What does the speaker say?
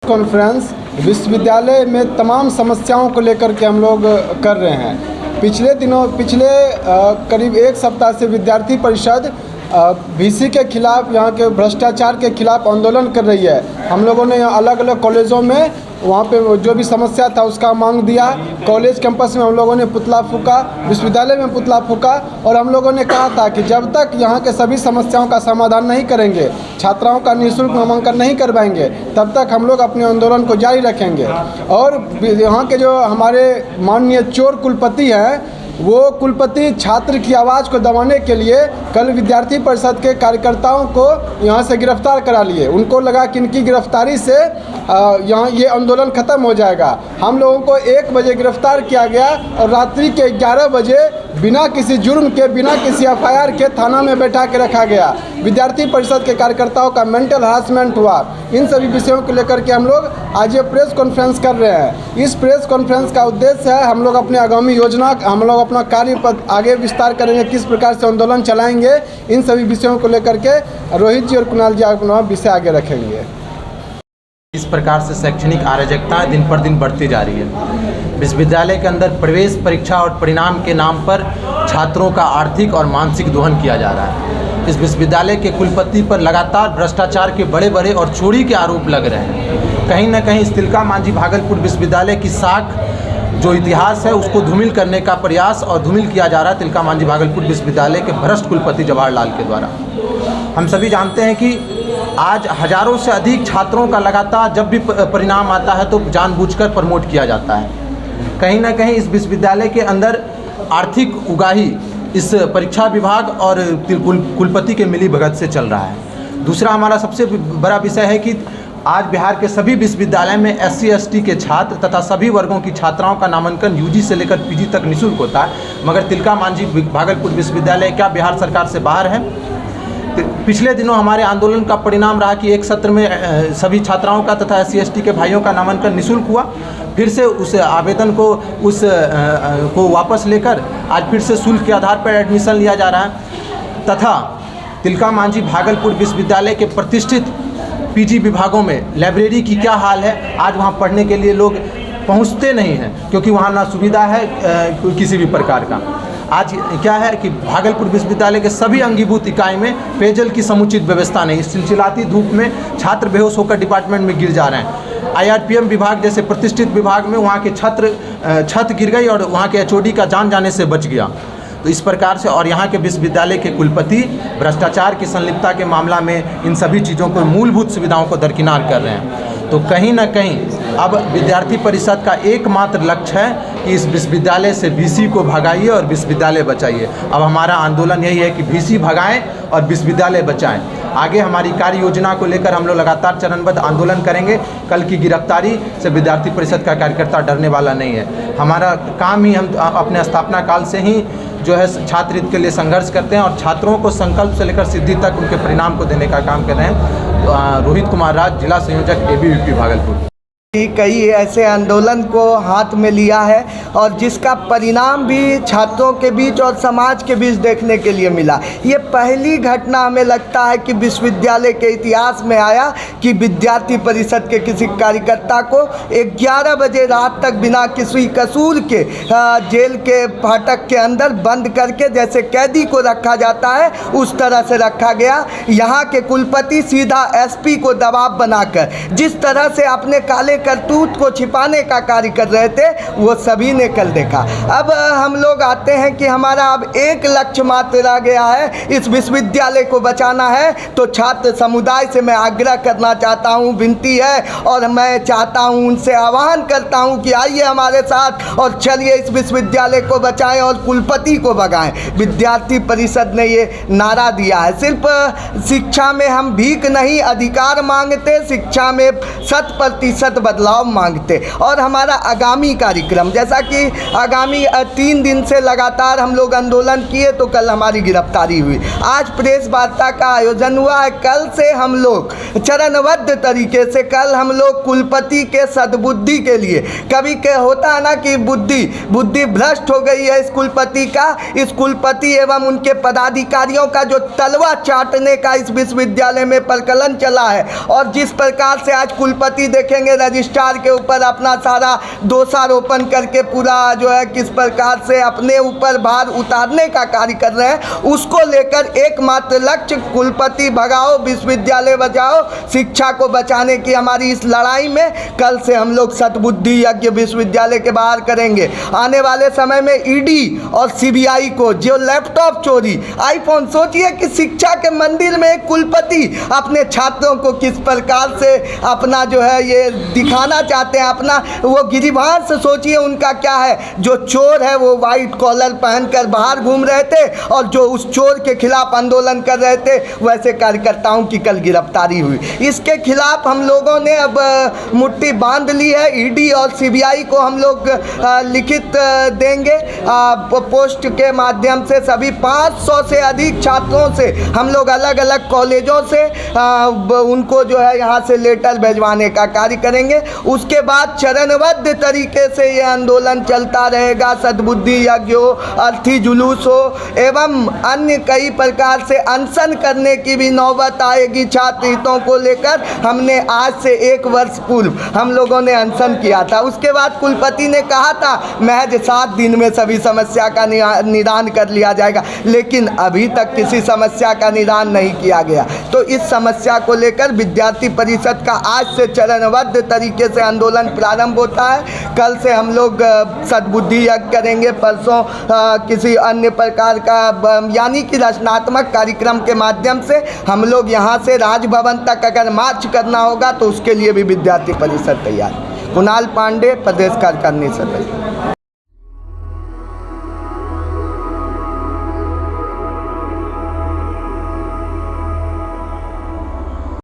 Conference विश्वविद्यालय में तमाम समस्याओं को लेकर के हम लोग कर रहे हैं। पिछले करीब एक सप्ताह से विद्यार्थी परिषद वीसी के खिलाफ, यहाँ के भ्रष्टाचार के खिलाफ आंदोलन कर रही है। हम लोगों ने अलग अलग कॉलेजों में वहाँ पे जो भी समस्या था उसका मांग दिया। कॉलेज कैंपस में हम लोगों ने पुतला फूका, विश्वविद्यालय में पुतला फूका, और हम लोगों ने कहा था कि जब तक यहाँ के सभी समस्याओं का समाधान नहीं करेंगे, छात्राओं का निःशुल्क नामांकन नहीं करवाएंगे, तब तक हम लोग अपने आंदोलन को जारी रखेंगे। और यहाँ के जो हमारे माननीय चोर कुलपति हैं, वो कुलपति छात्र की आवाज़ को दबाने के लिए कल विद्यार्थी परिषद के कार्यकर्ताओं को यहाँ से गिरफ्तार करा लिए। उनको लगा कि इनकी गिरफ्तारी से यहाँ ये आंदोलन ख़त्म हो जाएगा। हम लोगों को 1 बजे गिरफ्तार किया गया और रात्रि के 11 बजे बिना किसी जुर्म के, बिना किसी एफआईआर के थाना में बैठा के रखा गया। विद्यार्थी परिषद के कार्यकर्ताओं का मेंटल हरासमेंट हुआ। इन सभी विषयों को लेकर के हम लोग आज ये प्रेस कॉन्फ्रेंस कर रहे हैं। इस प्रेस कॉन्फ्रेंस का उद्देश्य है, हम लोग अपने आगामी योजना, हम लोग अपना कार्य पर आगे विस्तार करेंगे, किस प्रकार से आंदोलन चलाएंगे, इन सभी विषयों को लेकर के रोहित जी और कुणाल जी अपना विषय आगे रखेंगे। इस प्रकार से शैक्षणिक अराजकताएं दिन पर दिन बढ़ती जा रही है। विश्वविद्यालय के अंदर प्रवेश परीक्षा और परिणाम के नाम पर छात्रों का आर्थिक और मानसिक दोहन किया जा रहा है। इस विश्वविद्यालय के कुलपति पर लगातार भ्रष्टाचार के बड़े बड़े और चोरी के आरोप लग रहे हैं। कहीं न कहीं इस तिलका मांझी भागलपुर विश्वविद्यालय की साख जो इतिहास है उसको धूमिल करने का प्रयास और धूमिल किया जा रहा है तिलका मांझी भागलपुर विश्वविद्यालय के भ्रष्ट कुलपति जवाहरलाल के द्वारा। हम सभी जानते हैं कि आज हजारों से अधिक छात्रों का लगातार जब भी परिणाम आता है तो जानबूझकर प्रमोट किया जाता है। कहीं ना कहीं इस विश्वविद्यालय के अंदर आर्थिक उगाही इस परीक्षा विभाग और कुलपति के मिलीभगत से चल रहा है। दूसरा हमारा सबसे बड़ा विषय है कि आज बिहार के सभी विश्वविद्यालय में SC ST के छात्र तथा सभी वर्गों की छात्राओं का नामांकन UG से लेकर PG तक निःशुल्क होता है, मगर तिलका मांझी भागलपुर विश्वविद्यालय क्या बिहार सरकार से बाहर है? पिछले दिनों हमारे आंदोलन का परिणाम रहा कि एक सत्र में सभी छात्राओं का तथा SC ST के भाइयों का नामांकन निःशुल्क हुआ। फिर से उस आवेदन को वापस लेकर आज फिर से शुल्क के आधार पर एडमिशन लिया जा रहा है। तथा तिलका मांझी भागलपुर विश्वविद्यालय के प्रतिष्ठित PG विभागों में लाइब्रेरी की क्या हाल है। आज वहाँ पढ़ने के लिए लोग पहुँचते नहीं हैं क्योंकि वहाँ ना सुविधा है किसी भी प्रकार का। आज क्या है कि भागलपुर विश्वविद्यालय के सभी अंगीभूत इकाई में पेयजल की समुचित व्यवस्था नहीं। चिलचिलाती धूप में छात्र बेहोश होकर डिपार्टमेंट में गिर जा रहे हैं। IRPM विभाग जैसे प्रतिष्ठित विभाग में वहाँ के छत गिर गई और वहाँ के HOD का जान जाने से बच गया। तो इस प्रकार से और यहाँ के विश्वविद्यालय के कुलपति भ्रष्टाचार की संलिप्तता के मामला में इन सभी चीज़ों को, मूलभूत सुविधाओं को दरकिनार कर रहे हैं। तो कहीं ना कहीं अब विद्यार्थी परिषद का एकमात्र लक्ष्य है कि इस विश्वविद्यालय से VC को भगाइए और विश्वविद्यालय बचाइए। अब हमारा आंदोलन यही है कि VC भगाएं और विश्वविद्यालय बचाएं। आगे हमारी कार्य योजना को लेकर हम लोग लगातार चरणबद्ध आंदोलन करेंगे। कल की गिरफ्तारी से विद्यार्थी परिषद का कार्यकर्ता डरने वाला नहीं है। हमारा काम ही, हम अपने स्थापना काल से ही जो है छात्र हित के लिए संघर्ष करते हैं और छात्रों को संकल्प से लेकर सिद्धि तक उनके परिणाम को देने का काम कर रहे हैं। रोहित कुमार राज, जिला संयोजक ABVP भागलपुर। कई ऐसे आंदोलन को हाथ में लिया है और जिसका परिणाम भी छात्रों के बीच और समाज के बीच देखने के लिए मिला। ये पहली घटना हमें लगता है कि विश्वविद्यालय के इतिहास में आया कि विद्यार्थी परिषद के किसी कार्यकर्ता को 11 बजे रात तक बिना किसी कसूर के जेल के फाटक के अंदर बंद करके जैसे कैदी को रखा जाता है उस तरह से रखा गया। यहाँ के कुलपति सीधा SP को दबाव बनाकर जिस तरह से अपने काले करतूत को छिपाने का कार्य कर रहे थे वो सभी ने कल देखा। अब हम लोग आते हैं कि हमारा अब एक लक्ष्य मात्र रह गया है, इस विश्वविद्यालय को बचाना है। तो छात्र समुदाय से मैं आग्रह करना चाहता हूँ, विनती है और मैं चाहता हूँ, उनसे आह्वान करता हूँ कि आइए हमारे साथ और चलिए इस विश्वविद्यालय को बचाएं और कुलपति को भगाएं। विद्यार्थी परिषद ने ये नारा दिया है, सिर्फ शिक्षा में हम भीख नहीं अधिकार मांगते, शिक्षा में 100% बदलाव मांगते। और हमारा आगामी कार्यक्रम, जैसा कि आगामी 3 दिन से लगातार हम लोग आंदोलन किए, तो कल हमारी गिरफ्तारी हुई। आज प्रेस वार्ता का आयोजन हुआ है। कल से हम लोग चरणबद्ध तरीके से, कल हम लोग कुलपति के सद्बुद्धि के लिए, कभी के होता है ना कि बुद्धि भ्रष्ट हो गई है इस कुलपति का, इस कुलपति एवं उनके पदाधिकारियों का जो तलवा चाटने का इस विश्वविद्यालय में प्रकलन चला है। और जिस प्रकार से आज कुलपति देखेंगे रजिस्ट्रार के ऊपर अपना सारा दोषारोपण करके पूरा जो है किस प्रकार से अपने ऊपर भार उतारने का कार्य कर रहे हैं, उसको लेकर एकमात्र लक्ष्य कुलपति भगाओ, विश्वविद्यालय बचाओ, शिक्षा को बचाने की हमारी इस लड़ाई में कल से हम लोग सद्बुद्धि यज्ञ विश्वविद्यालय के बाहर करेंगे। आने वाले समय में ईडी और सीबीआई को जो लैपटॉप चोरी, आईफोन, सोचिए कि शिक्षा के मंदिर में एक कुलपति अपने छात्रों को किस प्रकार से अपना जो है ये दिखाना चाहते हैं, अपना वो गिरिभास सोचिए उनका क्या है। जो चोर है वो वाइट कॉलर पहनकर बाहर घूम रहे थे और जो उस चोर के खिलाफ आंदोलन कर रहे थे वैसे कार्यकर्ताओं की कल गिरफ्तारी हुई। इसके खिलाफ हम लोगों ने अब मुट्ठी बांध ली है। ईडी और सीबीआई को हम लोग लिखित देंगे पोस्ट के माध्यम से। सभी 500 से अधिक छात्रों से हम लोग अलग अलग कॉलेजों से उनको जो है यहाँ से लेटर भिजवाने का कार्य करेंगे। उसके बाद चरणबद्ध तरीके से ये आंदोलन चलता रहेगा। सद्बुद्धि यज्ञ हो, अर्थी जुलूस हो एवं अन्य कई प्रकार से अनशन करने की भी नौबत आएगी छात्र हितों को लेकर। हमने आज से 1 वर्ष पूर्व हम लोगों ने अनशन किया था। उसके बाद कुलपति ने कहा था महज 7 दिन में सभी समस्या का निदान कर लिया जाएगा, लेकिन अभी तक किसी समस्या का निदान नहीं किया गया। तो इस समस्या को लेकर विद्यार्थी परिषद का आज से चरणबद्ध तरीके से आंदोलन प्रारंभ होता है। कल से हम लोग सद्बुद्धि यज्ञ करेंगे, परसों किसी अन्य प्रकार का यानी कि रचनात्मक कार्यक्रम के माध्यम से हम लोग यहाँ से राजभवन तक अगर मार्च करना होगा तो उसके लिए भी विद्यार्थी परिषद तैयार। कुणाल पांडे, प्रदेश कार्यकारिणी सदस्य।